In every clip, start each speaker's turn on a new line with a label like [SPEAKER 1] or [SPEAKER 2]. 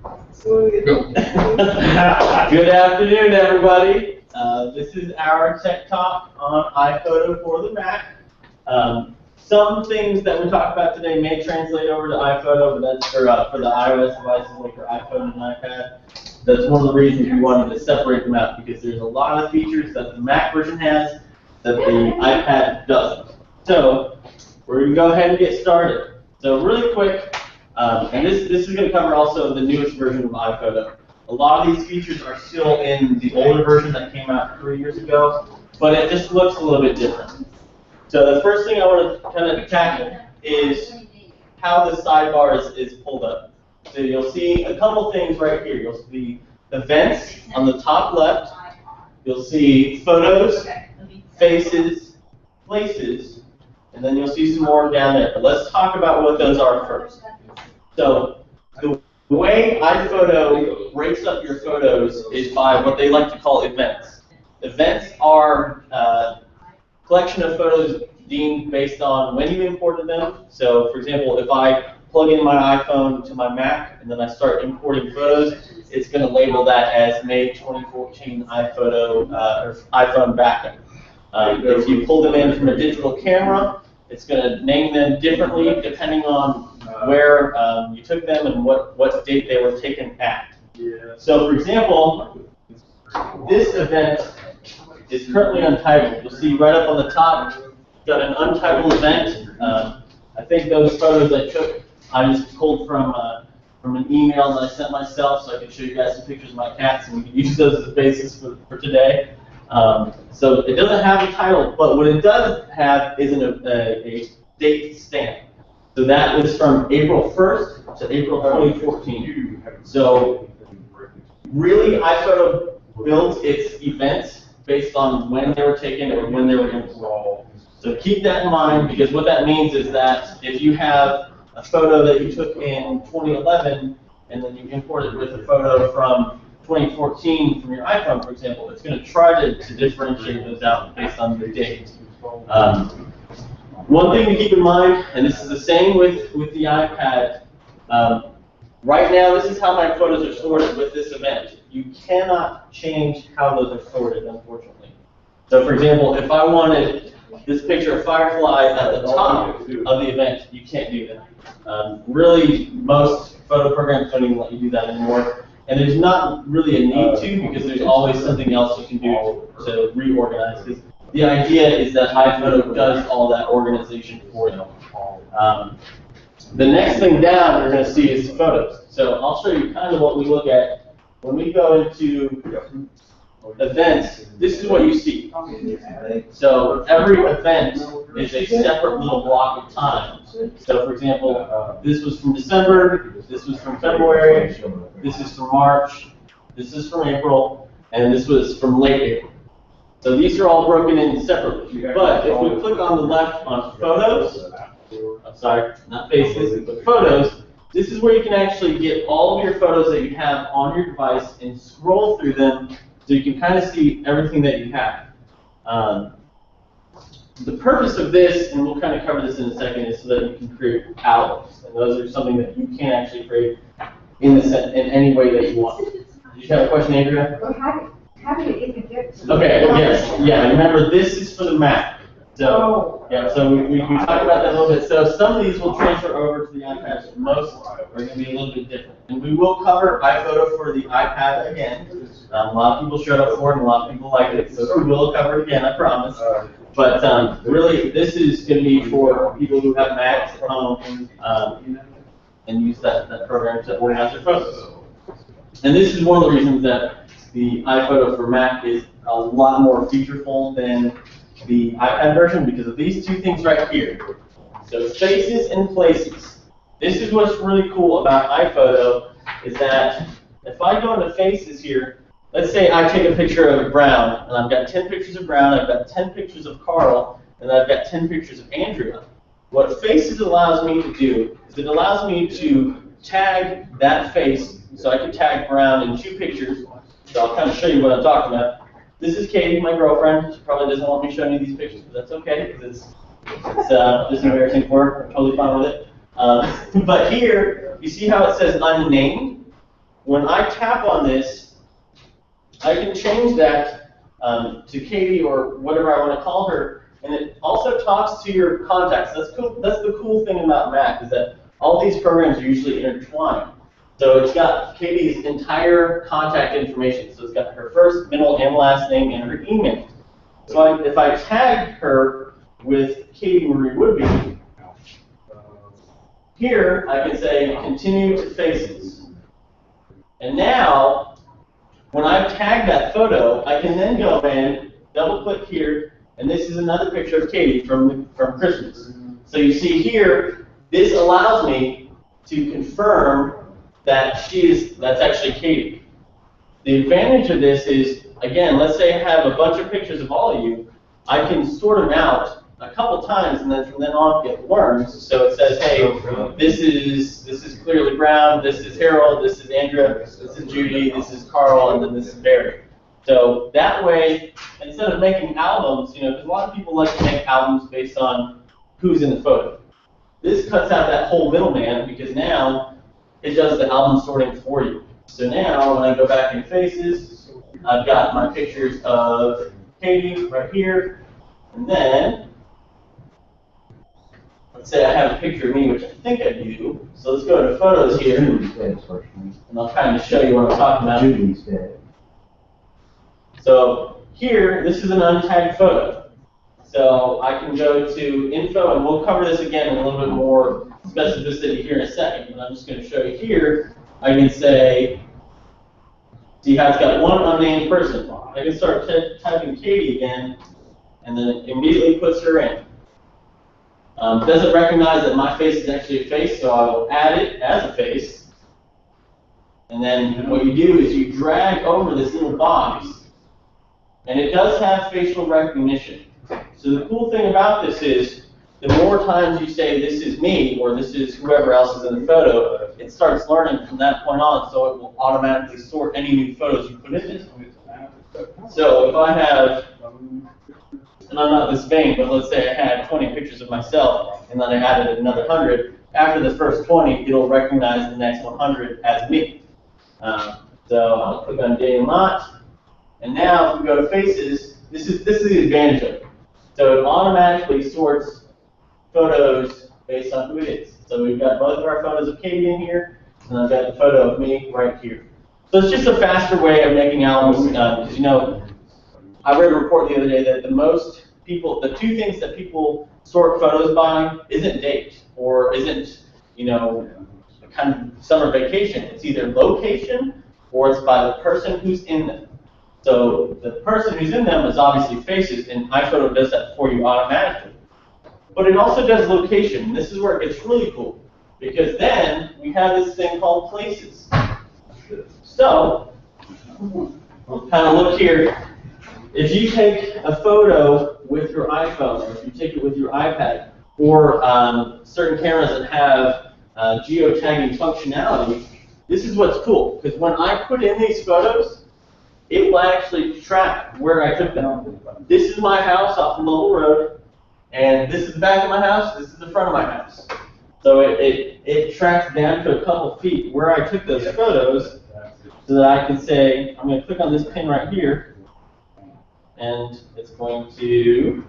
[SPEAKER 1] Good afternoon, everybody. This is our tech talk on iPhoto for the Mac. Some things that we talk about today may translate over to iPhoto, but that's for the iOS devices like your iPhone and iPad. That's one of the reasons we wanted to separate them out, because there's a lot of features that the Mac version has that the iPad doesn't. So we're going to go ahead and get started. So really quick, and this is going to cover also the newest version of iPhoto. A lot of these features are still in the older version that came out 3 years ago, but it just looks a little bit different. So the first thing I want to kind of tackle is how the sidebar is pulled up. So you'll see a couple things right here. You'll see events on the top left. You'll see photos, faces, places, and then you'll see some more down there. But let's talk about what those are first. So the way iPhoto breaks up your photos is by what they like to call events. Events are a collection of photos deemed based on when you imported them. So for example, if I plug in my iPhone to my Mac and then I start importing photos, it's going to label that as May 2014 iPhoto or iPhone backup. If you pull them in from a digital camera, it's going to name them differently depending on where you took them and what date they were taken at. So for example, this event is currently untitled. You'll see right up on the top, got an untitled event. I think those photos I took, I just pulled from an email that I sent myself, so I can show you guys some pictures of my cats, and we can use those as a basis for today. So it doesn't have a title, but what it does have is a date stamp. So that was from April 1st to April 2014. So really, iPhoto builds its events based on when they were taken or when they were imported. So keep that in mind, because what that means is that if you have a photo that you took in 2011 and then you import it with a photo from 2014 from your iPhone, for example, it's going to try to differentiate those out based on the date. One thing to keep in mind, and this is the same with the iPad, right now this is how my photos are sorted with this event. You cannot change how those are sorted, unfortunately. So for example, if I wanted this picture of Firefly at the top of the event, you can't do that. Really, most photo programs don't even let you do that anymore. And there's not really a need to, because there's always something else you can do to reorganize. Because the idea is that iPhoto does all that organization for you. The next thing down you're going to see is photos. So I'll show you kind of what we look at when we go into events. This is what you see. So every event is a separate little block of time. So for example, this was from December, this was from February, this is from March, this is from April, and this was from late April. So these are all broken in separately. But if we click on the left on photos, I'm sorry, not faces, but photos, this is where you can actually get all of your photos that you have on your device and scroll through them so you can kind of see everything that you have. The purpose of this, and we'll kind of cover this in a second, is so that you can create albums. And those are something that you can actually create in any way that you want. Did you have a question, Andrea?
[SPEAKER 2] How do you even get to
[SPEAKER 1] Okay, yes, yeah, remember this is for the Mac. So, yeah, so we talked about that a little bit. So some of these will transfer over to the iPad, but most are going to be a little bit different. And we will cover iPhoto for the iPad again. A lot of people showed up for it, and a lot of people liked it, so we will cover it again, I promise. But really, this is going to be for people who have Macs at home and use that program to organize their photos. And this is one of the reasons that the iPhoto for Mac is a lot more featureful than the iPad version, because of these two things right here. So faces and places. This is what's really cool about iPhoto, is that if I go into faces here, let's say I take a picture of Brown, and I've got 10 pictures of Brown, I've got 10 pictures of Carl, and I've got 10 pictures of Andrea. What faces allows me to do is it allows me to tag that face, so I can tag Brown in 2 pictures. So I'll kind of show you what I'm talking about. This is Katie, my girlfriend. She probably doesn't want me showing you these pictures, but that's okay, because it's just embarrassing for her. I'm totally fine with it. But here, you see how it says unnamed? when I tap on this, I can change that to Katie or whatever I want to call her, and it also talks to your contacts. That's cool. That's the cool thing about Mac, is that all these programs are usually intertwined. So it's got Katie's entire contact information. So it's got her first, middle, and last name, and her email. So if I tag her with Katie Marie Woodby, here I can say continue to faces. And now, when I've tagged that photo, I can then go in, double click here, and this is another picture of Katie from Christmas. So you see here, this allows me to confirm that that's actually Katie. The advantage of this is, again, let's say I have a bunch of pictures of all of you, I can sort them out a couple times, and then from then on it learns. So it says, hey, this is clearly Brown, this is Harold, this is Andrea, this is Judy, this is Carl, and then this is Barry. So that way, instead of making albums, because a lot of people like to make albums based on who's in the photo. This cuts out that whole middleman, because now it does the album sorting for you. So now, when I go back in Faces, I've got my pictures of Katie right here, and then, let's say I have a picture of me, which I think I do. So let's go to Photos here, and I'll kind of show you what I'm talking about. So here, this is an untagged photo. So I can go to Info, and we'll cover this again in a little bit more specificity here in a second, but I'm just going to show you here. I can say, see how it's got one unnamed person. I can start typing Katie again, and then it immediately puts her in. It doesn't recognize that my face is actually a face, so I will add it as a face. And then what you do is you drag over this little box, and it does have facial recognition. So the cool thing about this is, the more times you say this is me, or this is whoever else is in the photo, it starts learning from that point on, so it will automatically sort any new photos you put in it. So if I have, and I'm not this vain, but let's say I had 20 pictures of myself, and then I added another 100, after the first 20, it'll recognize the next 100 as me. So I'll click on Day and Lot, and now if we go to Faces, this is the advantage of it. So it automatically sorts photos based on who it is. So we've got both of our photos of Katie in here, and I've got the photo of me right here. So it's just a faster way of making albums, because I read a report the other day that the two things that people sort photos by isn't date, or isn't, kind of summer vacation. It's either location, or it's by the person who's in them. So the person who's in them is obviously Faces, and iPhoto does that for you automatically. But it also does location, and this is where it gets really cool, because then we have this thing called Places. So, kind of look here. If you take a photo with your iPhone, or if you take it with your iPad, or certain cameras that have geotagging functionality, this is what's cool, because when I put in these photos, it will actually track where I took them. This is my house off Lowell Road, and this is the back of my house, this is the front of my house. So it tracks down to a couple feet where I took those photos, so that I can say, I'm going to click on this pin right here, and it's going to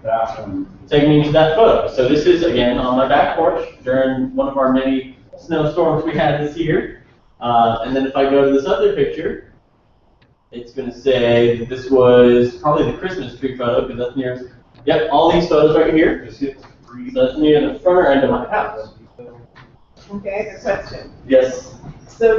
[SPEAKER 1] take me to that photo. So this is, again, on my back porch during one of our many snowstorms we had this year. And then if I go to this other picture, it's going to say that this was probably the Christmas tree photo, because that's near, yep, all these photos right here. So that's near the front end of my house.
[SPEAKER 3] Okay, a question.
[SPEAKER 1] Yes.
[SPEAKER 3] So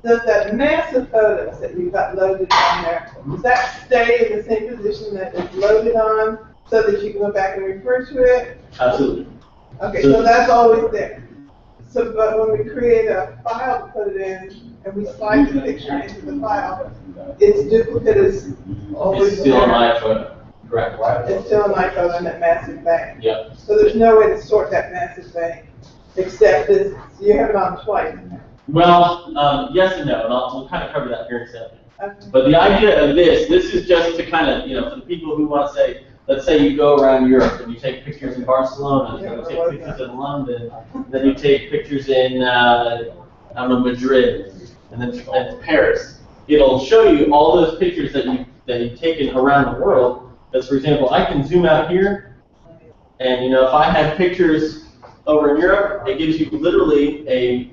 [SPEAKER 3] does that massive photos that you've got loaded on there, does that stay in the same position that it's loaded on, so that you can go back and refer to it?
[SPEAKER 1] Absolutely.
[SPEAKER 3] Okay, so that's always there. So, but when we create a file to put it in, and we slide the picture into the file, its duplicate is always
[SPEAKER 1] It's still
[SPEAKER 3] there.
[SPEAKER 1] an iPhoto. Correct.
[SPEAKER 3] It's still an iPhoto in that massive bank.
[SPEAKER 1] Yep.
[SPEAKER 3] So there's no way to sort that massive bank, except that you have it on twice.
[SPEAKER 1] Well, yes and no, and we'll kind of cover that here in a second.
[SPEAKER 3] Okay.
[SPEAKER 1] But the idea of this is just to kind of, for the people who want to say, let's say you go around Europe and you take pictures in Barcelona, and you take pictures in London, and then you take pictures in, Madrid. and then it's Paris. It'll show you all those pictures that you've taken around the world. That's, for example, I can zoom out here, and if I had pictures over in Europe, it gives you literally a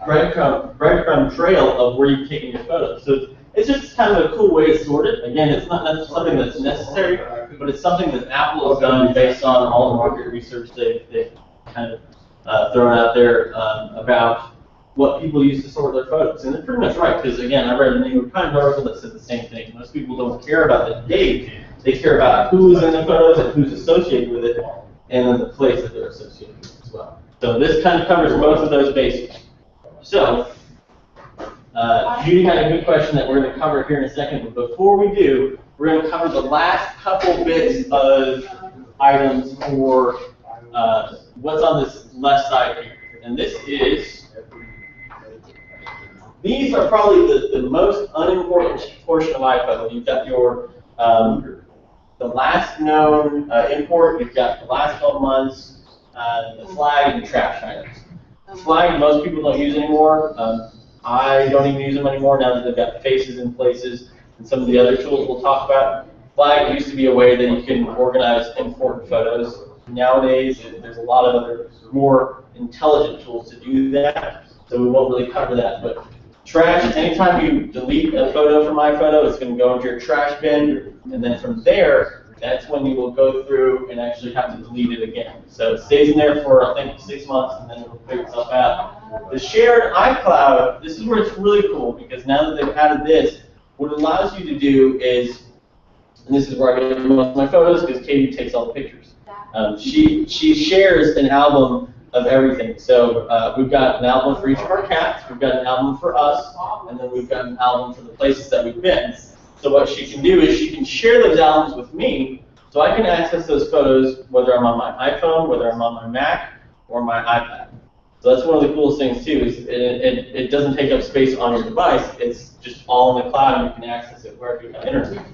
[SPEAKER 1] breadcrumb trail of where you've taken your photos. So it's just kind of a cool way to sort it. Again, it's not something that's necessary, but it's something that Apple has done based on all the market research they've kind of thrown out there about what people use to sort their photos. And they're pretty much right, because again, I read a New York Times article that said the same thing. Most people don't care about the date, they care about who's in the photos and who's associated with it, and then the place that they're associated with as well. So this kind of covers both of those bases. So, Judy had a good question that we're going to cover here in a second, but before we do, we're going to cover the last couple bits of items for what's on this left side here. And these are probably the most unimportant portion of iPhoto. You've got your the last known import, you've got the last 12 months, the flag, and the trash items. Flag, most people don't use anymore. I don't even use them anymore now that they've got faces in places and some of the other tools we'll talk about. Flag used to be a way that you can organize important photos. Nowadays, there's a lot of other more intelligent tools to do that, so we won't really cover that. But trash, anytime you delete a photo from iPhoto, it's going to go into your trash bin, and then from there, that's when you will go through and actually have to delete it again. So it stays in there for, I think, 6 months, and then it'll figure itself out. The shared iCloud, this is where it's really cool, because now that they've added this, what it allows you to do is, and this is where I get most of my photos, because Katie takes all the pictures. She shares an album of everything. So we've got an album for each of our cats, we've got an album for us, and then we've got an album for the places that we've been. So what she can do is she can share those albums with me, so I can access those photos whether I'm on my iPhone, whether I'm on my Mac, or my iPad. So that's one of the coolest things too, is it doesn't take up space on your device, it's just all in the cloud and you can access it wherever you have internet.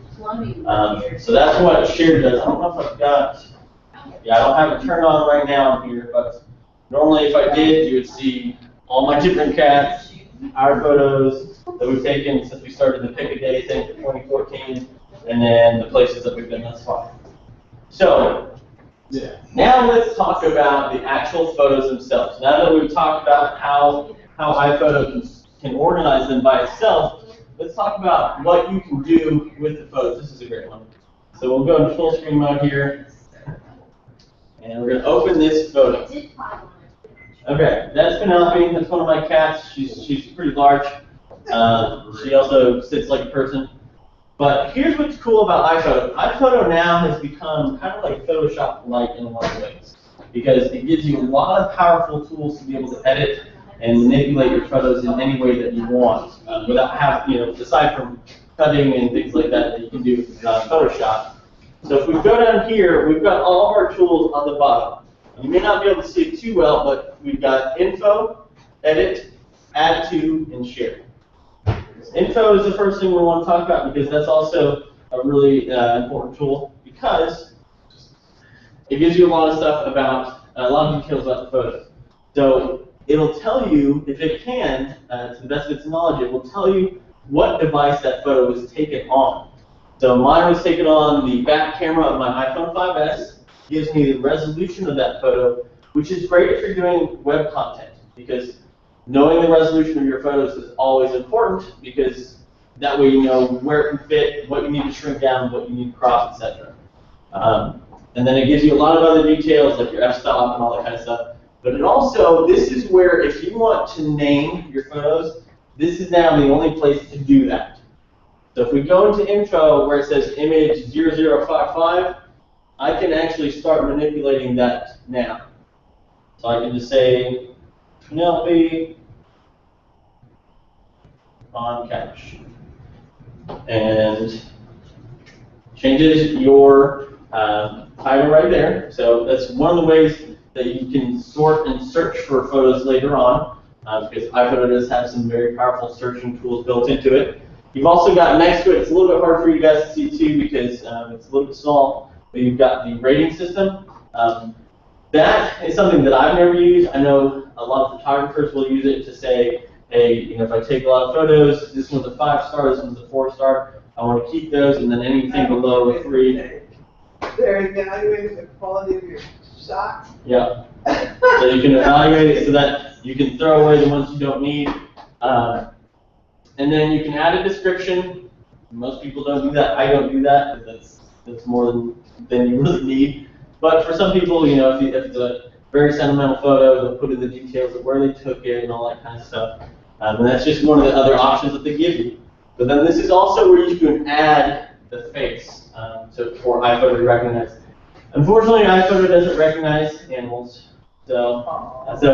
[SPEAKER 1] So that's what shared does. I don't know if I've got, I don't have it turned on right now here, but normally if I did, you would see all my different cats, our photos that we've taken since we started the Pick a Day thing for 2014, and then the places that we've been thus far. So, now let's talk about the actual photos themselves. Now that we've talked about how iPhoto can organize them by itself, let's talk about what you can do with the photos. This is a great one. So we'll go into full screen mode here, and we're going to open this photo. Okay, that's Penelope. That's one of my cats. She's pretty large. She also sits like a person. But here's what's cool about iPhoto. iPhoto now has become kind of like Photoshop-like in a lot of ways, because it gives you a lot of powerful tools to be able to edit and manipulate your photos in any way that you want, without having, aside from cutting and things like that you can do with Photoshop. So if we go down here, we've got all of our tools on the bottom. You may not be able to see it too well, but we've got Info, Edit, Add to, and Share. Info is the first thing we want to talk about, because that's also a really important tool, because it gives you a lot of stuff about, a lot of details about the photos. So it'll tell you, if it can, to the best of its knowledge, it will tell you what device that photo was taken on. So mine was taken on the back camera of my iPhone 5S. Gives me the resolution of that photo, which is great if you're doing web content, because knowing the resolution of your photos is always important, because that way you know where it can fit, what you need to shrink down, what you need to crop, etc. And then it gives you a lot of other details, like your f-stop and all that kind of stuff. But it also, this is where, if you want to name your photos, this is now the only place to do that. So if we go into Info, where it says image 0055, I can actually start manipulating that now. So I can just say, Penelope on couch, and changes your title right there. So that's one of the ways that you can sort and search for photos later on, because iPhoto does have some very powerful searching tools built into it. You've also got next to it, it's a little bit hard for you guys to see too, because it's a little bit small, but you've got the rating system. That is something that I've never used. I know a lot of photographers will use it to say, hey, if I take a lot of photos, this one's a 5-star, this one's a 4-star. I want to keep those, and then anything below a 3.
[SPEAKER 3] They're evaluating the quality of your shots.
[SPEAKER 1] Yeah. So you can evaluate it so that you can throw away the ones you don't need. And then you can add a description. Most people don't do that. I don't do that because that's more than you really need. But for some people, if it's a very sentimental photo, they'll put in the details of where they took it and all that kind of stuff. And that's just one of the other options that they give you. But then this is also where you can add the face for iPhoto to recognize. Unfortunately, iPhoto doesn't recognize animals. So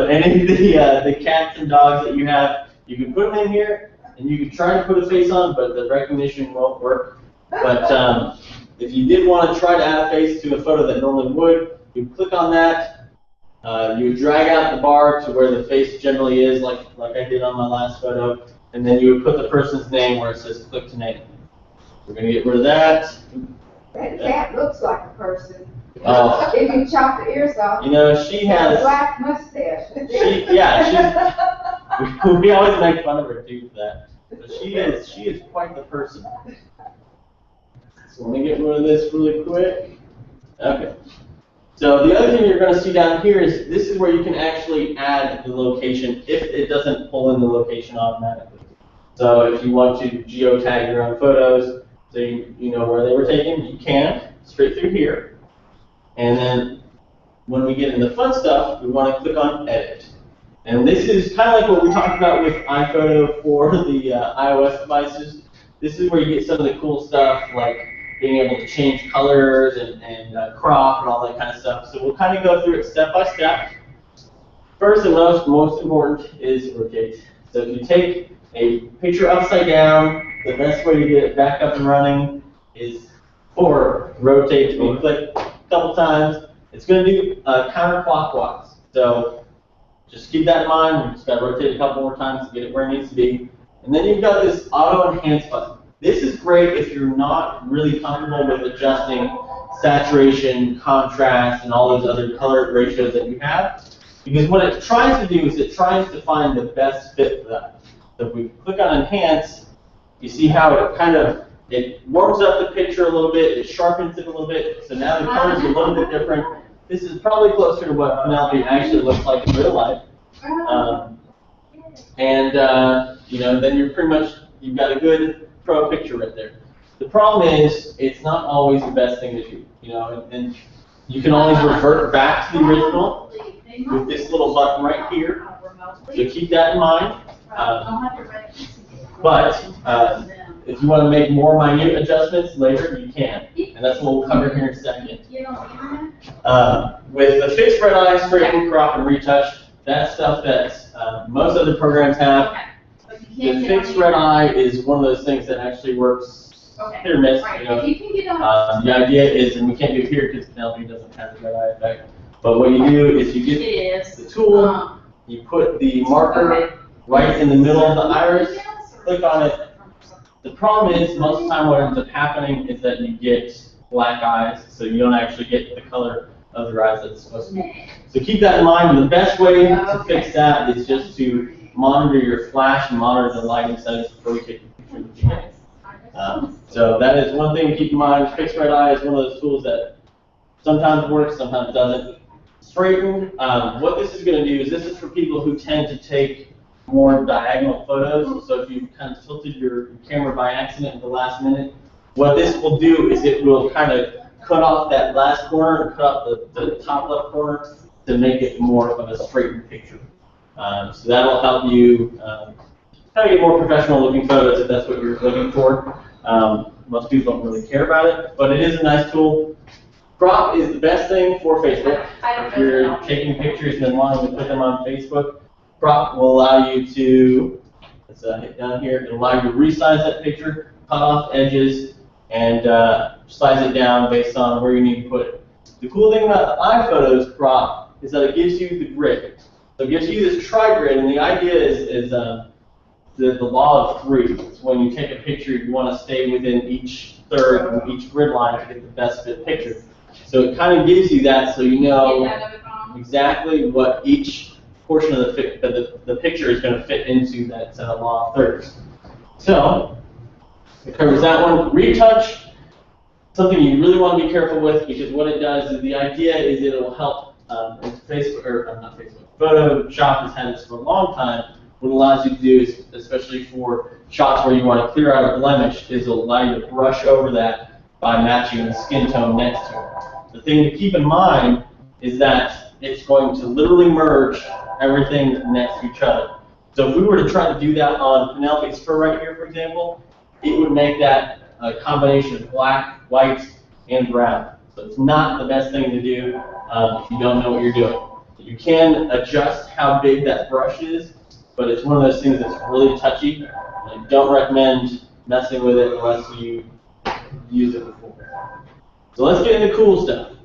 [SPEAKER 1] any of the cats and dogs that you have, you can put them in here, and you can try to put a face on, but the recognition won't work. But if you did want to try to add a face to a photo that normally would, you click on that. You would drag out the bar to where the face generally is, like I did on my last photo, and then you would put the person's name where it says click to name. We're going to get rid of that.
[SPEAKER 2] That cat looks like a person.
[SPEAKER 1] Oh.
[SPEAKER 2] If you chop the ears off.
[SPEAKER 1] She has
[SPEAKER 2] a black mustache.
[SPEAKER 1] We always make fun of her too for that. But she is quite the person. So let me get rid of this really quick. Okay. So the other thing you're going to see down here is this is where you can actually add the location if it doesn't pull in the location automatically. So if you want to geotag your own photos, so you know where they were taken, you can straight through here. And then when we get into the fun stuff, we want to click on Edit. And this is kind of like what we talked about with iPhoto for the iOS devices. This is where you get some of the cool stuff like being able to change colors and crop and all that kind of stuff. So we'll kind of go through it step by step. First and most important is rotate. So if you take a picture upside down, the best way to get it back up and running is for rotate. We click a couple times. It's going to do counterclockwise. So just keep that in mind. We just got to rotate a couple more times to get it where it needs to be. And then you've got this auto enhance button. This is great if you're not really comfortable with adjusting saturation, contrast, and all those other color ratios that you have. Because what it tries to do is it tries to find the best fit for that. So if we click on enhance, you see how it warms up the picture a little bit, it sharpens it a little bit, so now the colors are a little bit different. This is probably closer to what Penelope actually looks like in real life. Then you've got a good pro picture right there. The problem is, it's not always the best thing to do, and you can always revert back to the original with this little button right here. So keep that in mind. If you want to make more minute adjustments later, you can. And that's what we'll cover here in a second. With the fixed red eye, straighten, crop, and retouch, that's stuff that most other programs have. The fixed red eye is one of those things that actually works hit or miss. The idea is, and we can't do it here because Penelope doesn't have the red eye effect, but what you do is you get the tool, you put the marker right in the middle of the iris, click on it. The problem is, most of the time what ends up happening is that you get black eyes, so you don't actually get the color of your eyes that it's supposed to be. So keep that in mind, and the best way to fix that is just to monitor your flash and monitor the lighting settings before you take the picture. So that is one thing to keep in mind. Fixed red eye is one of those tools that sometimes works, sometimes doesn't. Straighten, what this is going to do is this is for people who tend to take more diagonal photos. So if you kind of tilted your camera by accident at the last minute, what this will do is it will kind of cut off that last corner and cut off the top left corner to make it more of a straightened picture. So that'll help you kind of get more professional looking photos if that's what you're looking for. Most people don't really care about it, but it is a nice tool. Crop is the best thing for Facebook. If you're taking pictures and then wanting to put them on Facebook, crop will allow you to, let's hit down here, it'll allow you to resize that picture, cut off edges, and size it down based on where you need to put it. The cool thing about the iPhoto's crop is that it gives you the grid. So it gives you this tri-grid, and the idea is the law of 3. It's when you take a picture, you want to stay within each third of each grid line to get the best fit picture. So it kind of gives you that so you know exactly what each portion of the picture is going to fit into that law of thirds. So it covers that one. Retouch, something you really want to be careful with, because what it does is the idea is it will help. Facebook, or not Facebook, Photoshop has had this for a long time. What it allows you to do is, especially for shots where you want to clear out a blemish, is it'll allow you to brush over that by matching the skin tone next to it. The thing to keep in mind is that it's going to literally merge everything next to each other. So if we were to try to do that on Penelope's fur right here, for example, it would make that a combination of black, white, and brown. So it's not the best thing to do if you don't know what you're doing. You can adjust how big that brush is, but it's one of those things that's really touchy. I don't recommend messing with it unless you use it before. So let's get into cool stuff.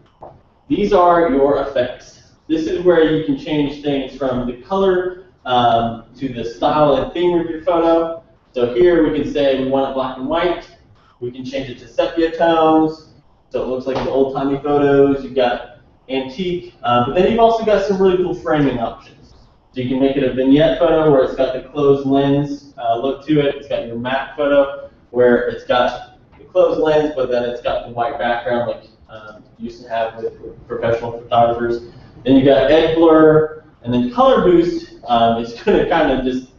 [SPEAKER 1] These are your effects. This is where you can change things from the color to the style and theme of your photo. So here we can say we want it black and white. We can change it to sepia tones, so it looks like the old-timey photos. You've got antique, but then you've also got some really cool framing options. So you can make it a vignette photo where it's got the closed lens look to it. It's got your matte photo where it's got the closed lens, but then it's got the white background like you used to have with professional photographers. Then you've got edge blur, and then color boost is going to kind of just,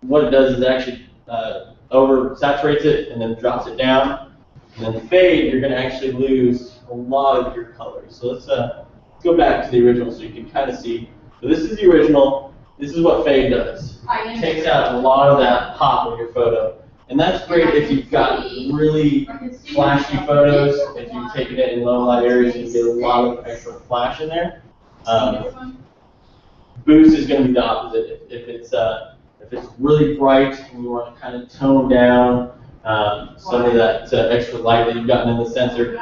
[SPEAKER 1] what it does is actually over-saturates it and then drops it down. And then the fade, you're going to actually lose a lot of your colors. So let's go back to the original so you can kind of see. So this is the original. This is what fade does. It takes out a lot of that pop of your photo. And that's great if you've got really flashy photos. If you've taken it in low light areas, you get a lot of extra flash in there. Boost is going to be the opposite. If it's really bright and you want to kind of tone down some of that extra light that you've gotten in the sensor.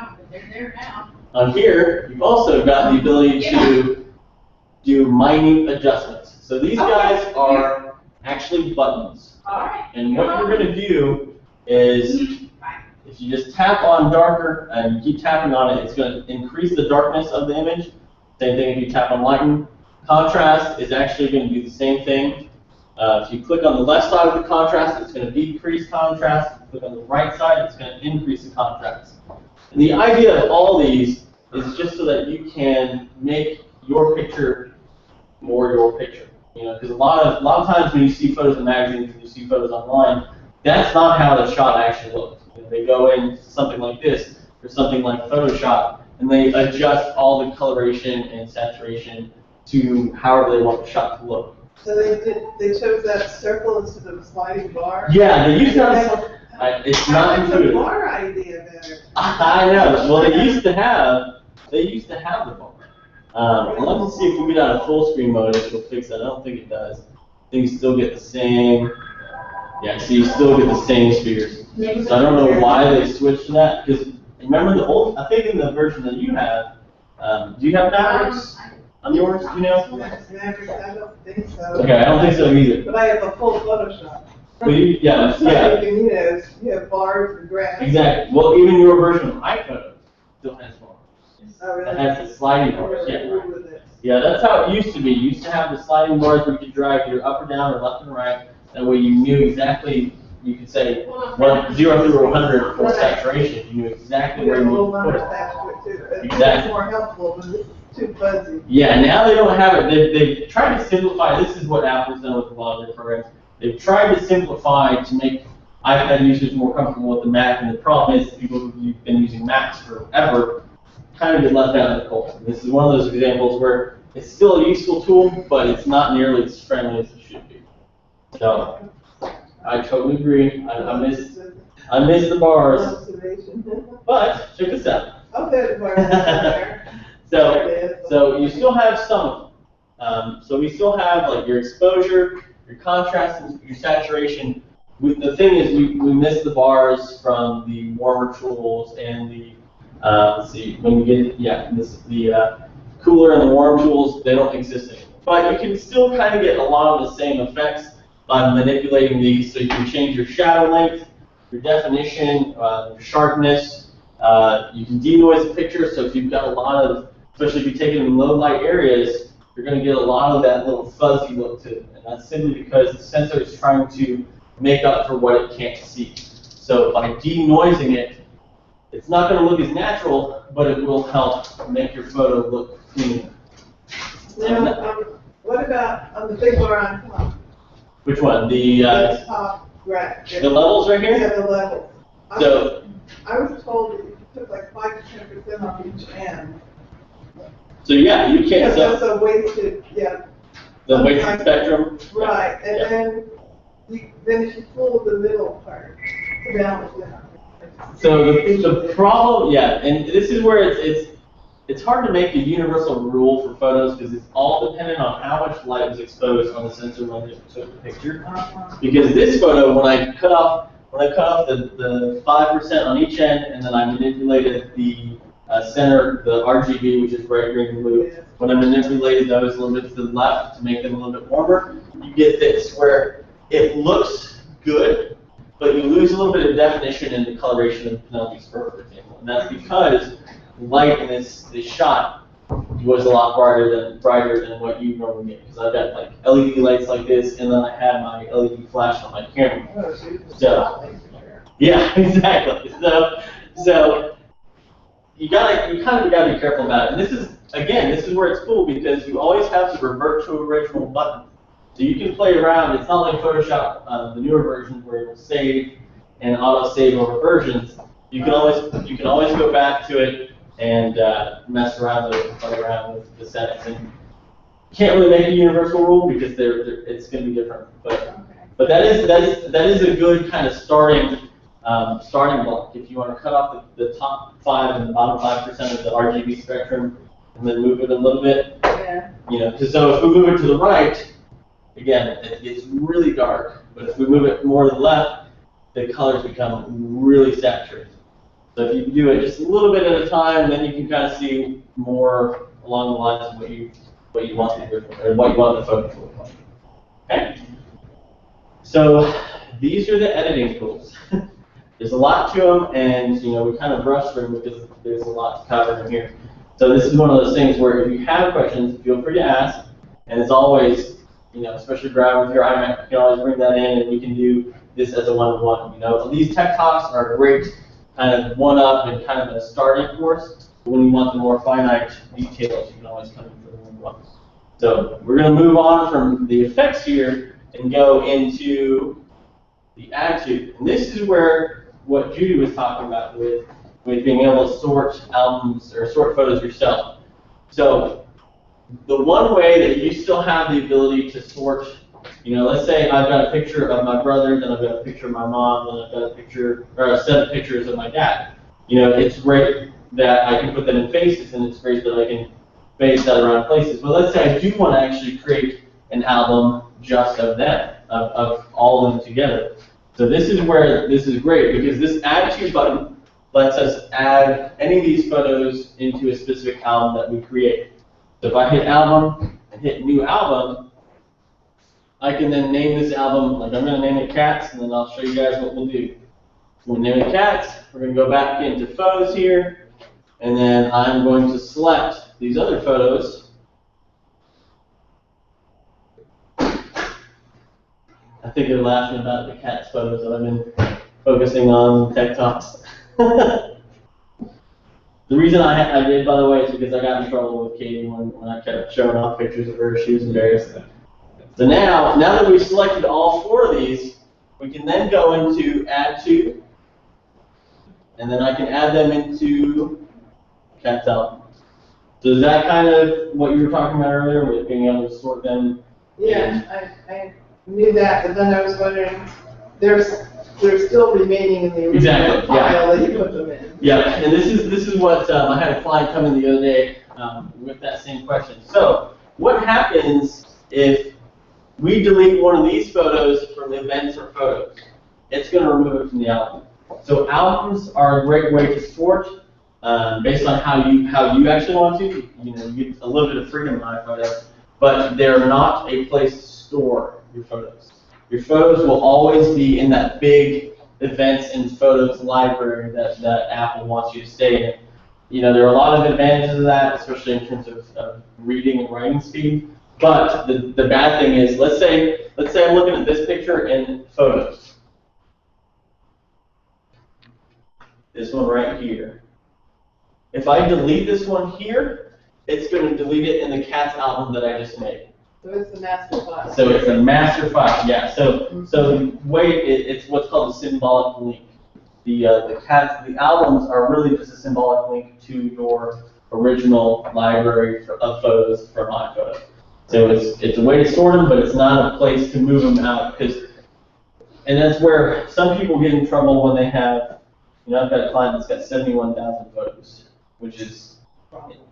[SPEAKER 1] On here, you've also got the ability to do minute adjustments. So these guys are actually buttons. And what you're going to do is, if you just tap on darker and you keep tapping on it, it's going to increase the darkness of the image. Same thing if you tap on lighten. Contrast is actually going to do the same thing. If you click on the left side of the contrast, it's going to decrease contrast. If you click on the right side, it's going to increase the contrast. And the idea of all these is just so that you can make your picture more your picture. You know, because a lot of times when you see photos in magazines and you see photos online, that's not how the shot actually looks. You know, they go into something like this or something like Photoshop, and they adjust all the coloration and saturation to however they want the shot to look.
[SPEAKER 3] So they chose that circle instead of sliding bar?
[SPEAKER 1] Yeah, they used to have. It's not intuitive.
[SPEAKER 3] The bar idea better.
[SPEAKER 1] I know. Well, they used to have the bar. Let's see if we get out of full screen mode, if it'll fix that. I don't think it does. I think you still get the same. Yeah, so you still get the same spheres. So I don't know why they switched to that. Because remember the old? I think in the version that you have, do you have Mavericks on yours? Do you know?
[SPEAKER 3] Mavericks, I don't think so.
[SPEAKER 1] Okay, I don't think so either.
[SPEAKER 3] But I have a full Photoshop.
[SPEAKER 1] But yeah.
[SPEAKER 3] You have bars and graphs.
[SPEAKER 1] Exactly. Well, even your version of iPhoto still has bars.
[SPEAKER 3] Oh, really?
[SPEAKER 1] It has the sliding bars. Yeah.
[SPEAKER 3] With it.
[SPEAKER 1] Yeah, that's how it used to be. You used to have the sliding bars where you could drag either up or down or left and right. That way you knew exactly, you could say 0 through 100 for saturation. You knew exactly where you would put it.
[SPEAKER 3] Exactly.
[SPEAKER 1] Exactly.
[SPEAKER 3] It's more helpful, but this is too fuzzy.
[SPEAKER 1] Yeah, now they don't have it. They've tried to simplify. This is what Apple's done with a lot of their programs. They've tried to simplify to make iPad users more comfortable with the Mac, and the problem is people who've been using Macs forever kind of get left out in the cold. This is one of those examples where it's still a useful tool, but it's not nearly as friendly as it should be. So I totally agree. I miss the bars. But check this out.
[SPEAKER 3] Okay, the bars are there.
[SPEAKER 1] So you still have some of them. So we still have like your exposure, your contrast, and your saturation. The thing is, we miss the bars from the warmer tools and the let's see, when we get the cooler and the warm tools, they don't exist anymore. But you can still kind of get a lot of the same effects by manipulating these. So you can change your shadow length, your definition, your sharpness. You can denoise the picture. So if you've got a lot of, especially if you take it in low light areas, you're going to get a lot of that little fuzzy look to it. And that's simply because the sensor is trying to make up for what it can't see. So by denoising it, it's not going to look as natural, but it will help make your photo look cleaner.
[SPEAKER 3] Now, what about on the big bar on top?
[SPEAKER 1] Which one?
[SPEAKER 3] The top right.
[SPEAKER 1] The levels right here?
[SPEAKER 3] Yeah, the levels.
[SPEAKER 1] So
[SPEAKER 3] I was told that you took like 5 to 10% off each end.
[SPEAKER 1] So yeah, you can't.
[SPEAKER 3] Because that's a wasted, yeah.
[SPEAKER 1] The wasted spectrum.
[SPEAKER 3] Right, and
[SPEAKER 1] yeah.
[SPEAKER 3] then if you pull the middle part to balance it out.
[SPEAKER 1] So the problem, yeah, and this is where it's hard to make a universal rule for photos because it's all dependent on how much light was exposed on the sensor when it took the picture. Because this photo, when I cut off the 5% on each end, and then I manipulated the center, the RGB, which is red, green, and blue. When I manipulated those a little bit to the left to make them a little bit warmer, you get this where it looks good, but you lose a little bit of definition in the coloration of Penelope's fur, for example. And that's because light in this shot was a lot brighter than what you normally get. Because I've got like LED lights like this, and then I had my LED flash on my camera. So, yeah, exactly. So you kind of gotta be careful about it. And this is where it's cool because you always have the revert to original button. So you can play around. It's not like Photoshop, the newer versions where it will save and auto save over versions. You can always go back to it and mess around with it, play around with the settings. And you can't really make a universal rule because it's going to be different. But that is a good kind of starting block if you want to cut off the top 5 and the bottom 5% of the RGB spectrum and then move it a little bit.
[SPEAKER 3] Yeah.
[SPEAKER 1] You know, so if we move it to the right, again, it gets really dark. But if we move it more to the left, the colors become really saturated. So if you do it just a little bit at a time, then you can kind of see more along the lines of what you want the photo to look like. Okay. So these are the editing tools. There's a lot to them, and we kind of brushed through them because there's a lot to cover in here. So this is one of those things where if you have questions, feel free to ask. And as always, especially driving with your iMac, you can always bring that in, and we can do this as a one-to-one. These tech talks are great, kind of one-up and kind of a starting course. But when you want the more finite details, you can always come in for the one-to-one. So we're going to move on from the effects here and go into the attitude. And this is where what Judy was talking about with being able to sort albums or sort photos yourself. So the one way that you still have the ability to sort, let's say I've got a picture of my brother, then I've got a picture of my mom, then I've got a picture or a set of pictures of my dad. It's great that I can put them in faces, and it's great that I can face that around places. But let's say I do want to actually create an album just of them, of all of them together. So this is where this is great because this Add To button lets us add any of these photos into a specific album that we create. So if I hit album and hit new album, I can then name this album, like I'm going to name it Cats, and then I'll show you guys what we'll do. We'll name it Cats, we're going to go back into photos here, and then I'm going to select these other photos. I think they're laughing about the Cats photos that I've been focusing on Tech Talks. The reason I did, by the way, is because I got in trouble with Katie when I kept showing off pictures of her. She was embarrassed. So now that we've selected all 4 of these, we can then go into Add To, and then I can add them into Cats album. So is that kind of what you were talking about earlier, with being able to sort them?
[SPEAKER 3] Yeah, I knew that, but then I was wondering, they're still remaining in the original file that you put them in.
[SPEAKER 1] Yeah, and this is what I had a client come in the other day with that same question. So what happens if we delete one of these photos from events or photos? It's going to remove it from the album. So albums are a great way to sort based on how you actually want to. You get a little bit of freedom in iPhoto, but they're not a place to store your photos. Your photos will always be in that big events and photos library that Apple wants you to stay in. there are a lot of advantages of that, especially in terms of reading and writing speed. But the bad thing is, let's say I'm looking at this picture in Photos. This one right here. If I delete this one here, it's going to delete it in the Cats album that I just made.
[SPEAKER 3] So it's the master file.
[SPEAKER 1] So it's a master file, yeah. So the way it's what's called a symbolic link. The albums are really just a symbolic link to your original library of photos from iPhoto. So it's a way to sort them, but it's not a place to move them out, and that's where some people get in trouble when they have, I've got a client that's got 71,000 photos, which is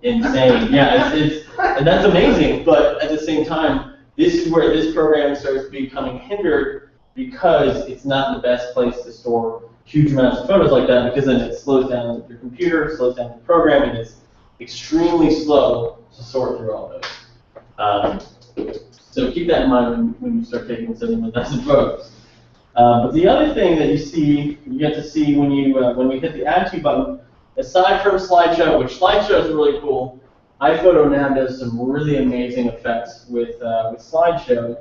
[SPEAKER 1] insane. Yeah, and that's amazing, but at the same time, this is where this program starts becoming hindered because it's not the best place to store huge amounts of photos like that, because then it slows down your computer, slows down the program, and it's extremely slow to sort through all those. So keep that in mind when you start taking 71,000 photos. But the other thing that you get to see when we hit the Add To button, aside from Slideshow, which Slideshow is really cool, iPhoto now does some really amazing effects with Slideshow,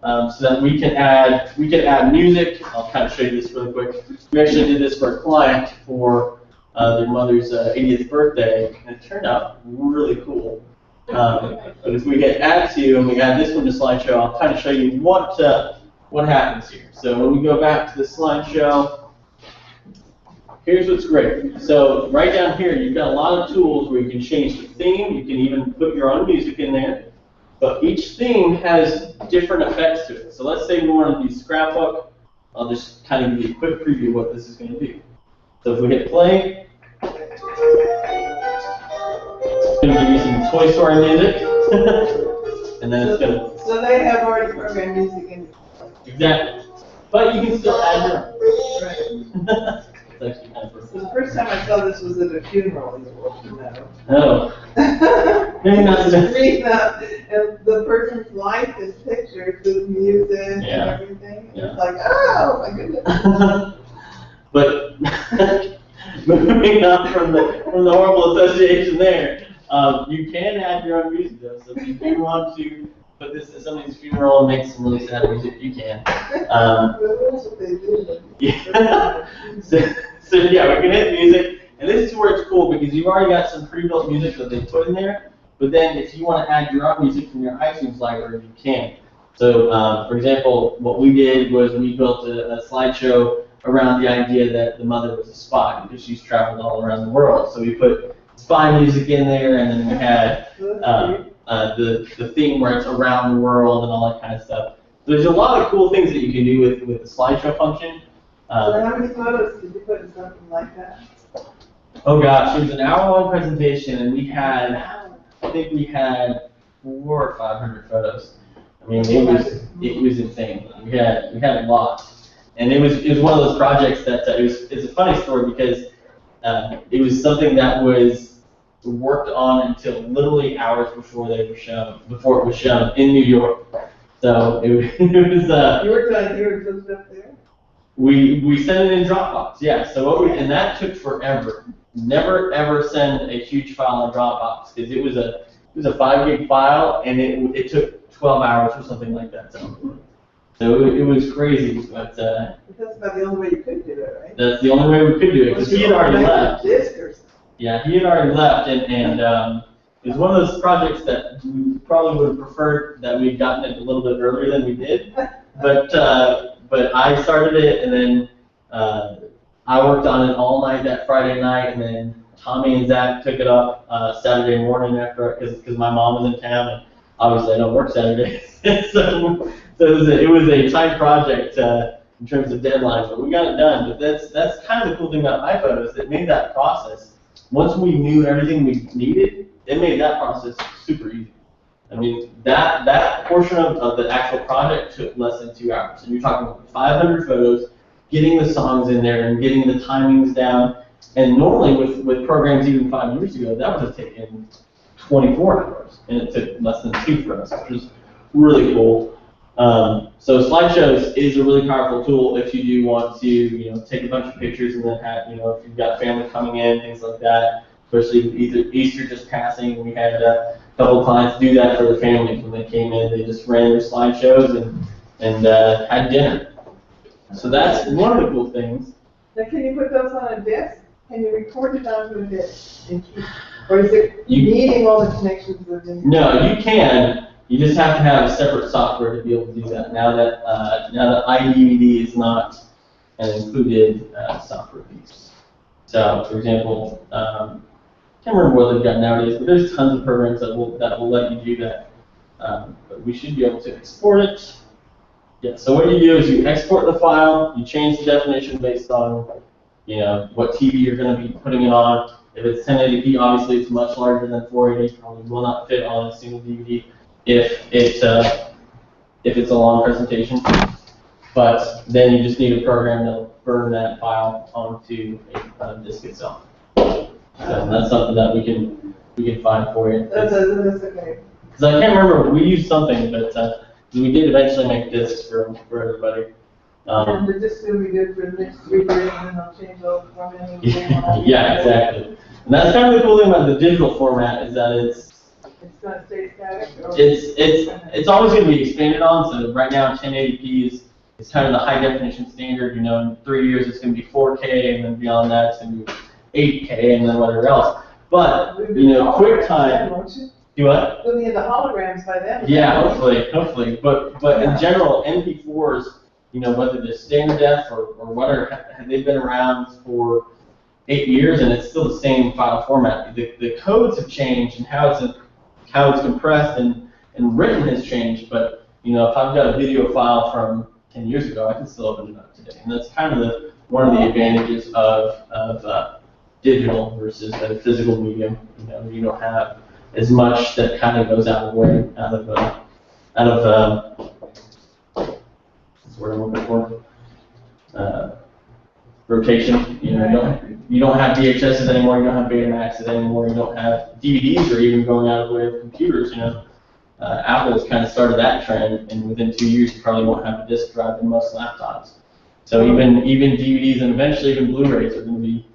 [SPEAKER 1] so that we can add music. I'll kind of show you this really quick. We actually did this for a client for their mother's 80th birthday, and it turned out really cool. But if we hit Add To and we add this one to Slideshow, I'll kind of show you what happens here. So when we go back to the Slideshow, here's what's great. So right down here, you've got a lot of tools where you can change the theme. You can even put your own music in there. But each theme has different effects to it. So let's say we want to do scrapbook. I'll just kind of give you a quick preview of what this is going to do. So if we hit play, it's going to give you some Toy Story music. And then it's going to...
[SPEAKER 3] So they have already programmed music in.
[SPEAKER 1] Exactly. But you can still add your own.
[SPEAKER 3] Right.
[SPEAKER 1] It's actually kind of perfect.
[SPEAKER 3] So the first time I saw this was at a funeral, you know.
[SPEAKER 1] Oh. Maybe not
[SPEAKER 3] Just reading up, and the person's life is pictured with music and everything.
[SPEAKER 1] Yeah.
[SPEAKER 3] It's like, oh my goodness.
[SPEAKER 1] But moving on from the horrible association there, you can add your own music though. So if you want to put this at somebody's funeral and make some really sad music, you can.
[SPEAKER 3] That's what they do.
[SPEAKER 1] Yeah. So yeah, we can hit music, and this is where it's cool because you've already got some pre-built music that they put in there. But then if you want to add your own music from your iTunes library, you can. So for example, what we did was we built a slideshow around the idea that the mother was a spy because she's traveled all around the world. So we put spy music in there, and then we had the theme where it's around the world and all that kind of stuff. So there's a lot of cool things that you can do with the slideshow function.
[SPEAKER 3] So how many photos did you put in something like that?
[SPEAKER 1] Oh gosh, it was an hour-long presentation, and I think we had 400 or 500 photos. I mean, it was insane. We had a lot, and it was one of those projects that it's a funny story because it was something that was worked on until literally hours before it was shown in New York. So it was.
[SPEAKER 3] You were just up there.
[SPEAKER 1] We sent it in Dropbox, yeah. So and that took forever. Never ever send a huge file in Dropbox because it was a 5 gig file, and it took 12 hours or something like that. So it was crazy, but
[SPEAKER 3] that's about the only way you could do it, right?
[SPEAKER 1] That's the only way we could do it because he had already left. Yeah, he had already left, and it was one of those projects that we probably would have preferred that we'd gotten it a little bit earlier than we did, but I started it, and then I worked on it all night that Friday night, and then Tommy and Zach took it up Saturday morning after, because my mom was in town, and obviously I don't work Saturdays, so it was a tight project in terms of deadlines, but we got it done. But that's kind of the cool thing about iPhoto is it made that process. Once we knew everything we needed, it made that process super easy. I mean, that portion of the actual project took less than 2 hours. And you're talking about 500 photos, getting the songs in there and getting the timings down. And normally with programs even 5 years ago, that would have taken 24 hours. And it took less than 2 for us, which was really cool. So slideshows is a really powerful tool if you do want to, take a bunch of pictures and then have, if you've got family coming in, things like that. especially either Easter just passing. We had a couple clients do that for their families when they came in. They just ran their slideshows and had dinner. So that's one of the cool things.
[SPEAKER 3] Now, can you put those on a disk? Can you record it onto a disk? Or is it needing all the connections within?
[SPEAKER 1] No, you can. You just have to have separate software to be able to do that. Now that iDVD is not an included software piece. So, for example, can't remember what they've got nowadays, but there's tons of programs that will let you do that. But we should be able to export it. Yeah. So what you do is you export the file. You change the definition based on what TV you're going to be putting it on. If it's 1080p, obviously it's much larger than 480. Probably will not fit on a single DVD if it's a long presentation. But then you just need a program that'll burn that file onto a disk itself. So that's something that we can find for you.
[SPEAKER 3] That's okay.
[SPEAKER 1] Because I can't remember, we used something, but we did eventually make discs for everybody.
[SPEAKER 3] And the disc will be good for the next 3 days, and then I'll change all the formatting.
[SPEAKER 1] Yeah, exactly. And that's kind of the cool thing about the digital format is that it's
[SPEAKER 3] going to stay static?
[SPEAKER 1] It's always going to be expanded on. So right now 1080p is kind of the high definition standard. In 3 years it's going to be 4K, and then beyond that it's going to be 8K, and then whatever else. But QuickTime. Do what?
[SPEAKER 3] We'll be in the holograms by then.
[SPEAKER 1] Yeah, hopefully. But in general, MP4s, whether they're standard def or whatever, they've been around for 8 years, and it's still the same file format. The codes have changed, and how it's compressed and written has changed. But if I've got a video file from 10 years ago, I can still open it up today, and that's kind of one of the advantages of digital versus a physical medium. You don't have as much that kind of goes out of the way, what's the word I'm looking for? Rotation. You don't have VHSs anymore. You don't have Betamaxes anymore. You don't have DVDs or even going out of the way of computers. Apple's kind of started that trend, and within 2 years you probably won't have a disk drive in most laptops. So even DVDs and eventually even Blu-rays are going to be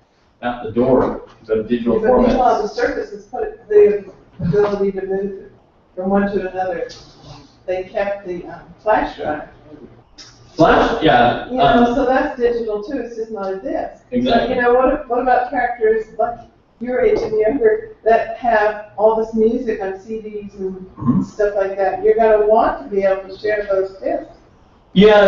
[SPEAKER 1] out the door. So digital formats.
[SPEAKER 3] But meanwhile, the Surface has put the ability to move from one to another. They kept the flash drive.
[SPEAKER 1] Flash, yeah.
[SPEAKER 3] So that's digital too. It's just not a disk.
[SPEAKER 1] Exactly.
[SPEAKER 3] So, what about characters like your age and younger that have all this music on CDs and stuff like that? You're going to want to be able to share those discs.
[SPEAKER 1] Yeah,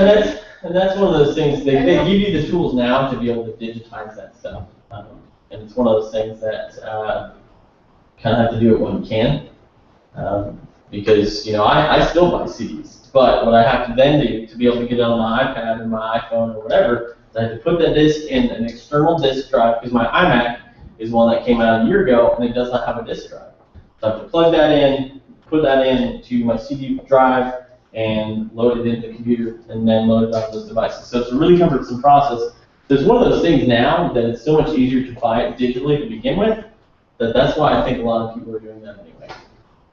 [SPEAKER 1] and that's one of those things. They give you the tools now to be able to digitize that stuff, and it's one of those things that kind of have to do it when you can, because I still buy CDs. But what I have to then do to be able to get it on my iPad or my iPhone or whatever is I have to put that disc in an external disk drive, because my iMac is one that came out a year ago and it does not have a disk drive. So I have to plug that in, put that into my CD drive, and load it into the computer, and then load it on those devices. So it's a really cumbersome process. There's one of those things now that it's so much easier to buy it digitally to begin with, that's why I think a lot of people are doing that anyway.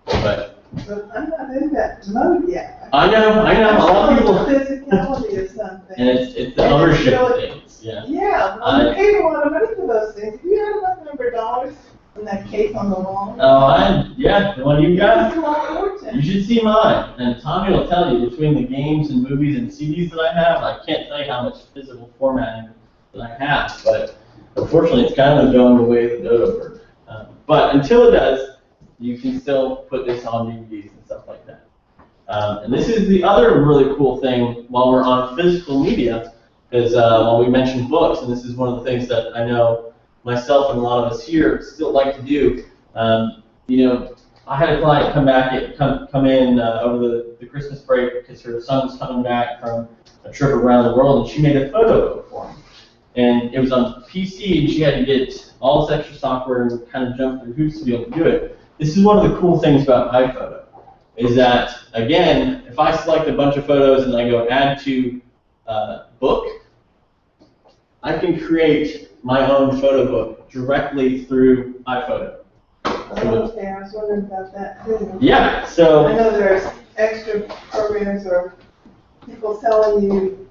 [SPEAKER 1] But
[SPEAKER 3] I'm not in that mode yet.
[SPEAKER 1] I know. A lot of people.
[SPEAKER 3] Physicality or something.
[SPEAKER 1] And it's the ownership things. Yeah.
[SPEAKER 3] Yeah, I paid a lot of money for those things. Have you had enough number of dollars in that case on the wall?
[SPEAKER 1] Oh, yeah, the one you got.
[SPEAKER 3] It's a lot of fortune.
[SPEAKER 1] You should see mine. And Tommy will tell you, between the games and movies and CDs that I have, I can't tell you how much physical formatting that I have. But unfortunately, it's kind of going the way of the dodo bird. But until it does, you can still put this on DVDs and stuff like that. And this is the other really cool thing while we're on physical media, is while we mentioned books, and this is one of the things that I know myself and a lot of us here still like to do. I had a client come in over the Christmas break because her son was coming back from a trip around the world, and she made a photo book for him. And it was on PC, and she had to get all this extra software and kind of jump through hoops to be able to do it. This is one of the cool things about iPhoto, is that, again, if I select a bunch of photos and I go add to book, I can create my own photo book directly through iPhoto.
[SPEAKER 3] Okay, I was wondering about that too.
[SPEAKER 1] Yeah, so
[SPEAKER 3] I know there's extra programs or people telling you,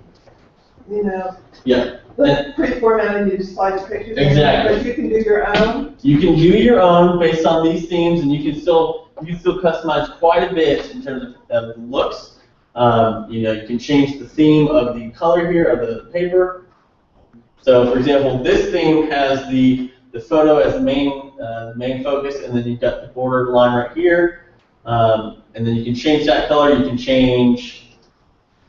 [SPEAKER 1] yeah.
[SPEAKER 3] The pre-formatted, you just slide the pictures in.
[SPEAKER 1] Exactly.
[SPEAKER 3] But you can do your own.
[SPEAKER 1] You can do your own based on these themes, and you can still customize quite a bit in terms of the looks. You know, you can change the theme of the color here of the paper. So, for example, this theme has the photo as the main focus, and then you've got the border line right here. And then you can change that color. You can change.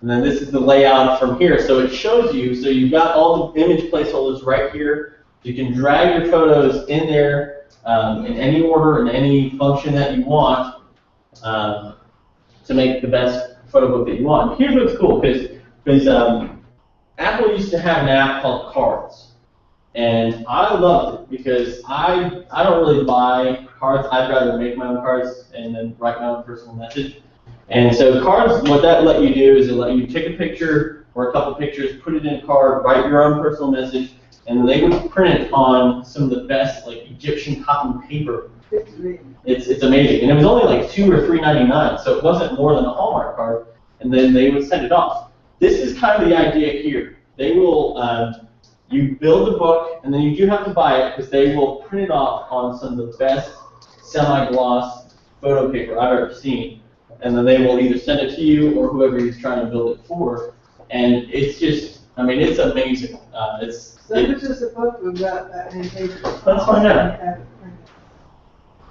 [SPEAKER 1] And then this is the layout from here. So it shows you, so you've got all the image placeholders right here. You can drag your photos in there in any order, in any function that you want to make the best photo book that you want. Here's what's cool, because Apple used to have an app called Cards. And I loved it because I don't really buy cards. I'd rather make my own cards and then write my own personal message. And so Cards, what that let you do is it let you take a picture or a couple pictures, put it in a card, write your own personal message, and then they would print it on some of the best like Egyptian cotton paper. It's amazing. And it was only like $2 or $3.99, so it wasn't more than a Hallmark card, and then they would send it off. This is kind of the idea here. They will, you build a book, and then you do have to buy it because they will print it off on some of the best semi-gloss photo paper I've ever seen. And then they will either send it to you or whoever you're trying to build it for. And it's just, I mean, it's amazing.
[SPEAKER 3] So much is a book without that many pages.
[SPEAKER 1] Let's find out.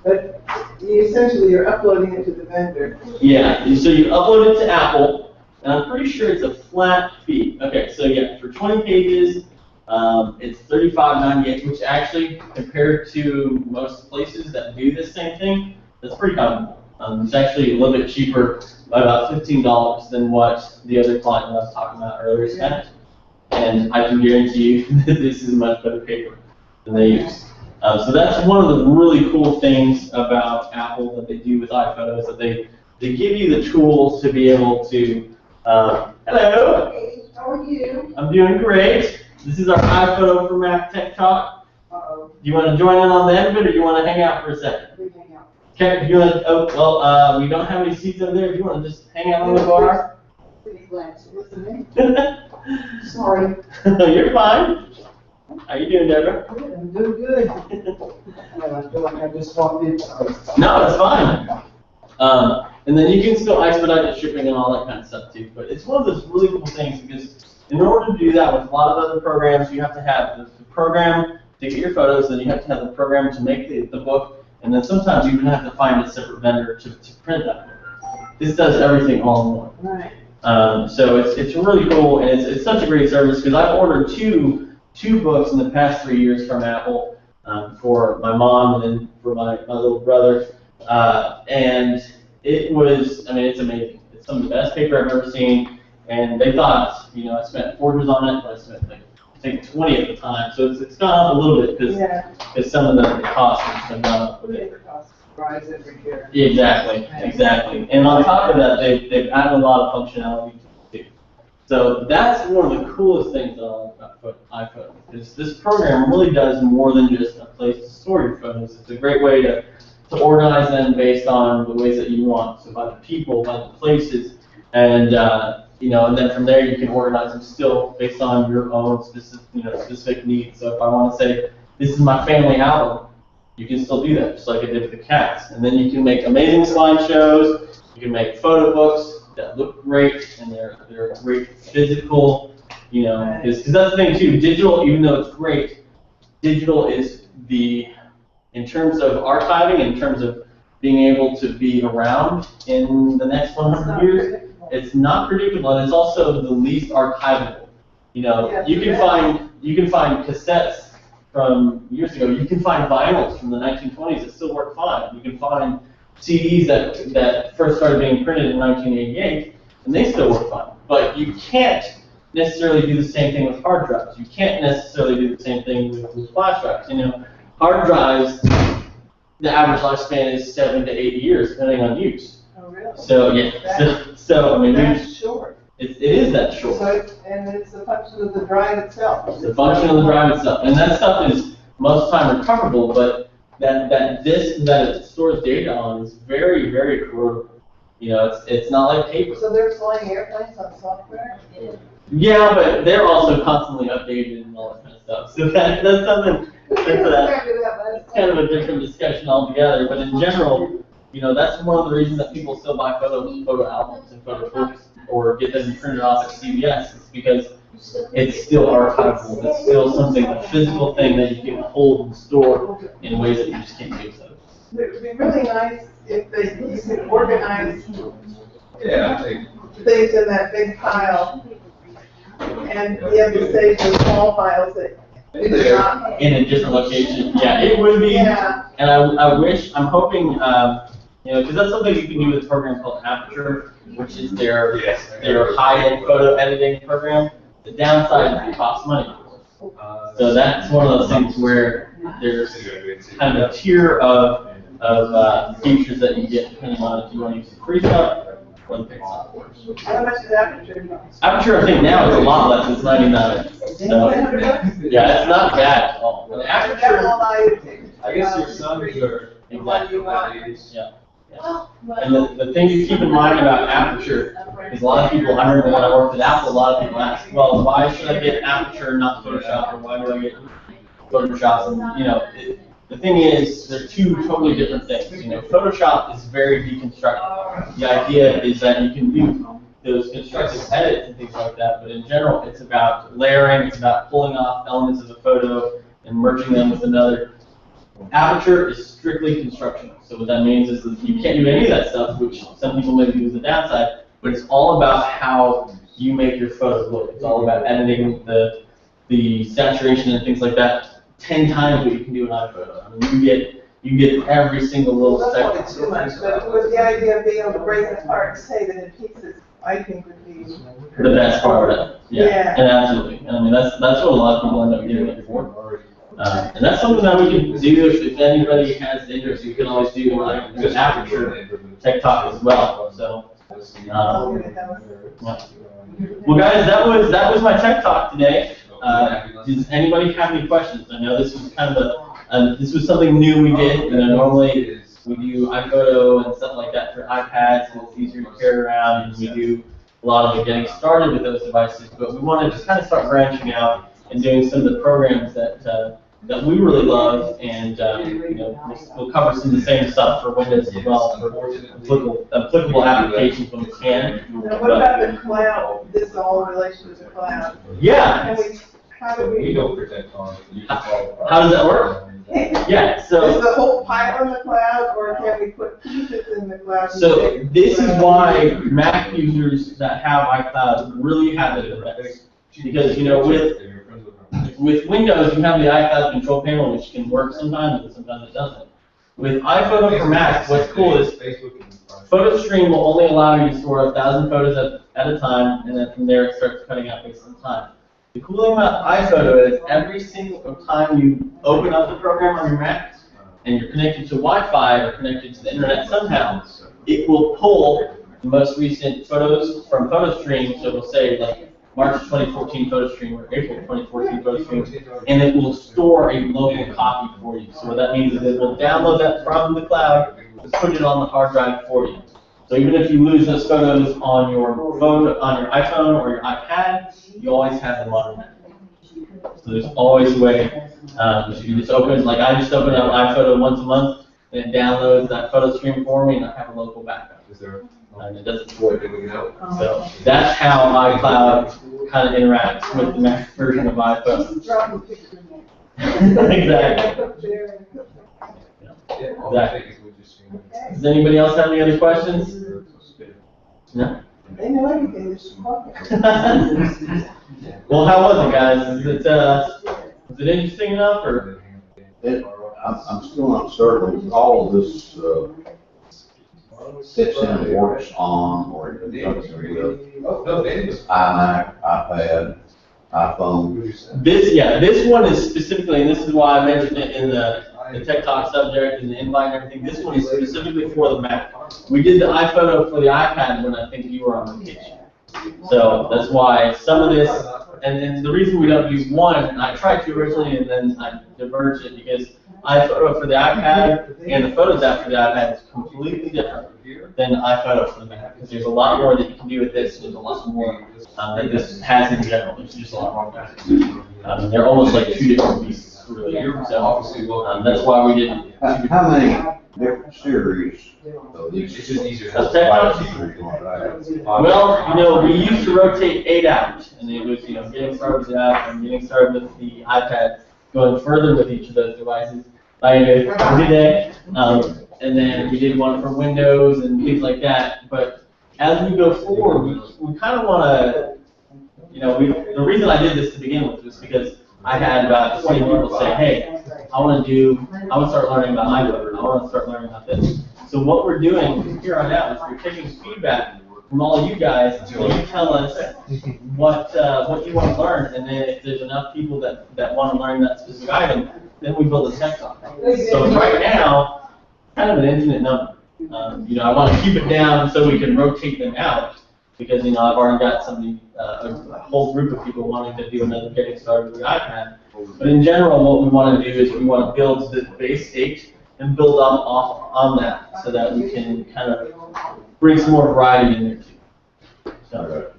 [SPEAKER 3] But essentially you're uploading it to the vendor.
[SPEAKER 1] Yeah, so you upload it to Apple, and I'm pretty sure it's a flat fee. Okay, so yeah, for 20 pages, it's $35.98, which actually, compared to most places that do this same thing, that's pretty comfortable. It's actually a little bit cheaper by about $15 than what the other client that I was talking about earlier spent. And I can guarantee you that this is much better paper than they use. So that's one of the really cool things about Apple that they do with iPhoto is that they give you the tools to be able to, hello.
[SPEAKER 2] Hey, how are you?
[SPEAKER 1] I'm doing great. This is our iPhoto for Mac Tech Talk.
[SPEAKER 2] Uh-oh.
[SPEAKER 1] Do you want to join in on the end of it, or do you want to hang out for a second?
[SPEAKER 2] We hang out.
[SPEAKER 1] Okay, if you want to, oh, well, we don't have any seats over there. If you want to just hang out on the bar.
[SPEAKER 2] Pretty glad to listen. Sorry.
[SPEAKER 1] You're fine. How you doing, Deborah?
[SPEAKER 2] Good, I'm doing good. I feel like I just walked in. Sorry.
[SPEAKER 1] No, it's fine. And then you can still expedite the shipping and all that kind of stuff too. But it's one of those really cool things because in order to do that with a lot of other programs, you have to have the program to get your photos, then you have to have the program to make the book, and then sometimes you even have to find a separate vendor to print that book. This does everything all in one.
[SPEAKER 2] Right.
[SPEAKER 1] So it's really cool, and it's such a great service because I've ordered two books in the past 3 years from Apple for my mom and then for my little brother, and it was, I mean, it's amazing. It's some of the best paper I've ever seen, and they thought, you know, I spent $40 on it, but I spent like I think 20 at the time, so it's gone up a little bit because some of the costs have gone up with it.
[SPEAKER 3] Rise every year.
[SPEAKER 1] Exactly. And on top of that, they've added a lot of functionality to it too. So that's one of the coolest things that I like about iPhoto. Is this program really does more than just a place to store your photos. It's a great way to organize them based on the ways that you want. So by the people, by the places, and you know, and then from there you can organize them still based on your own specific needs. So if I want to say this is my family album, you can still do that, just like I did with the cats. And then you can make amazing slideshows. You can make photo books that look great, and they're great physical, you know, because that's the thing too. Digital, even though it's great, digital is in terms of archiving, in terms of being able to be around in the next 100 years, it's not predictable, and it's also the least archivable. You know, you can find cassettes from years ago. You can find vinyls from the 1920s that still work fine. You can find CDs that first started being printed in 1988, and they still work fine. But you can't necessarily do the same thing with hard drives. You can't necessarily do the same thing with flash drives. You know, hard drives, the average lifespan is 7 to 8 years, depending on use.
[SPEAKER 2] Oh, really?
[SPEAKER 1] So yeah, so I mean,
[SPEAKER 3] That's short.
[SPEAKER 1] it is that short.
[SPEAKER 3] So and it's a function of the drive itself.
[SPEAKER 1] It's a function of the drive itself, and that stuff is most of the time recoverable. But that disk that it stores data on is very, very corrodible. You know, it's not like paper.
[SPEAKER 3] So they're flying airplanes on software?
[SPEAKER 1] Yeah, but they're also constantly updated and all that kind of stuff. So that's something that's kind of a different discussion altogether. But in general, you know, that's one of the reasons that people still buy photo albums and photo books or get them printed off at CVS is because it's still archival. It's still something, a physical thing that you can hold and store in ways that you just can't do so.
[SPEAKER 3] It would be really nice if you could organize things in that big pile and be able to save the small files that you're not.
[SPEAKER 1] In a different location. Yeah, it would be.
[SPEAKER 3] Yeah.
[SPEAKER 1] And I wish, I'm hoping, you know, because that's something you can do with a program called Aperture, which is their high-end photo editing program. The downside is it costs money. So that's one of those things where there's kind of a tier of features that you get depending on if you want to use the free stuff or the paid software.
[SPEAKER 3] How much is Aperture?
[SPEAKER 1] Aperture, I think now is a lot less. It's $99. So yeah, it's not bad at all. But Aperture,
[SPEAKER 4] I guess your sons are
[SPEAKER 1] exactly. Yeah. And the thing to keep in mind about Aperture is a lot of people, I remember when I worked at Apple, a lot of people ask, well, why should I get Aperture and not Photoshop, or why do I get Photoshop? And, you know, the thing is, they're two totally different things. You know, Photoshop is very deconstructive. The idea is that you can do those constructive edits and things like that, but in general, it's about layering, it's about pulling off elements of a photo and merging them with another. Aperture is strictly construction. So what that means is that you can't do any of that stuff, which some people may view as the downside, but it's all about how you make your photos look. It's all about editing the saturation and things like that 10 times what you can do in iPhoto. I mean, you get every single little
[SPEAKER 3] That's
[SPEAKER 1] step.
[SPEAKER 3] not too much, but with the idea of being able to break it apart and save it in pieces, I think would be
[SPEAKER 1] The best part of it.
[SPEAKER 3] Yeah.
[SPEAKER 1] And absolutely. I mean, that's what a lot of people end up getting it for. And that's something that we can do if anybody has interest. You can always do like an Aperture Tech Talk as well. So, yeah. Well, guys, that was my Tech Talk today. Does anybody have any questions? I know this was kind of this was something new we did. You know, normally we do iPhoto and stuff like that for iPads, and it's easier to carry around, and we do a lot of the getting started with those devices. But we wanted to just kind of start branching out and doing some of the programs that we really love, and you know, we'll cover some of the same stuff for Windows as well, for applicable applications when we can.
[SPEAKER 3] Now, what about the cloud? This is all in relation to the cloud.
[SPEAKER 1] Yeah.
[SPEAKER 3] How do we?
[SPEAKER 4] don't protect on.
[SPEAKER 1] How does that work? Yeah. So.
[SPEAKER 3] Is the whole pile in the cloud, or can we put pieces in the cloud?
[SPEAKER 1] So this is why Mac users that have iCloud really have it the best, because you know with Windows, you have the iCloud control panel, which can work sometimes, and sometimes it doesn't. With iPhoto for Mac, what's cool is PhotoStream will only allow you to store 1,000 photos at a time, and then from there it starts cutting out based on time. The cool thing about iPhoto is every single time you open up the program on your Mac, and you're connected to Wi-Fi or connected to the internet somehow, it will pull the most recent photos from PhotoStream, so it'll say like March 2014 PhotoStream or April 2014 PhotoStream, and it will store a local copy for you. So what that means is it will download that from the cloud and put it on the hard drive for you. So even if you lose those photos on your phone, on your iPhone or your iPad, you always have them on your Mac. So there's always a way. You just open, like I just open up iPhoto once a month, and it downloads that photo stream for me, and I have a local backup. And it doesn't work. So that's how iCloud kind of interacts with the Mac version of iPhone. Exactly. Exactly. Does anybody else have any other questions? No?
[SPEAKER 3] They know everything, this is talking.
[SPEAKER 1] Well, how was it, guys? Was it interesting enough, or?
[SPEAKER 5] I'm still not certain if all of this fits in and works on or it conducts with iMac, iPad, iPhone.
[SPEAKER 1] This one is specifically, and this is why I mentioned it in the Tech Talk subject and the invite and everything. This one is specifically for the Mac. We did the iPhoto for the iPad when I think you were on vacation. So that's why some of this, and the reason we don't use one, and I tried to originally, and then I diverged it because iPhoto for the iPad and the Photos app for the iPad is completely different than iPhoto for the Mac, because there's a lot more that you can do with this, and there's a lot more that this has in general. There's just a lot more. They're almost like two different pieces, really. So that's why we didn't.
[SPEAKER 5] How many different series of these?
[SPEAKER 4] It's just easier.
[SPEAKER 1] Of tech Well, we used to rotate 8 out, and it was, getting started with the app and getting started with the iPad, going further with each of those devices. Like every day, and then we did one for Windows and things like that. But as we go forward, we kind of want to, the reason I did this to begin with was because I had about 20 people say, hey, I want to start learning about iPhoto. I want to start learning about this. So what we're doing from here on out is we're taking feedback from all of you guys, and you tell us what you want to learn, and then if there's enough people that want to learn that specific item, then we build a tech talk. So right now, kind of an infinite number. I want to keep it down so we can rotate them out, because I've already got a whole group of people wanting to do another getting started with the iPad. But in general, what we want to do is we want to build the base state and build up off on that, so that we can kind of bring some more variety in there too. So,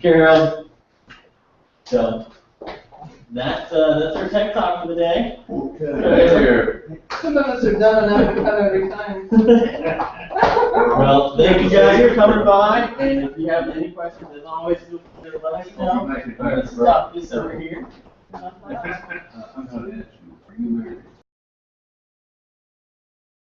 [SPEAKER 1] Carol. So that's our tech talk for the day.
[SPEAKER 3] Some of us are dumb enough to cut every time.
[SPEAKER 1] Well, thank you guys for coming by, and if you have any questions, as always, feel free to let us know. I'm going to stop this over here.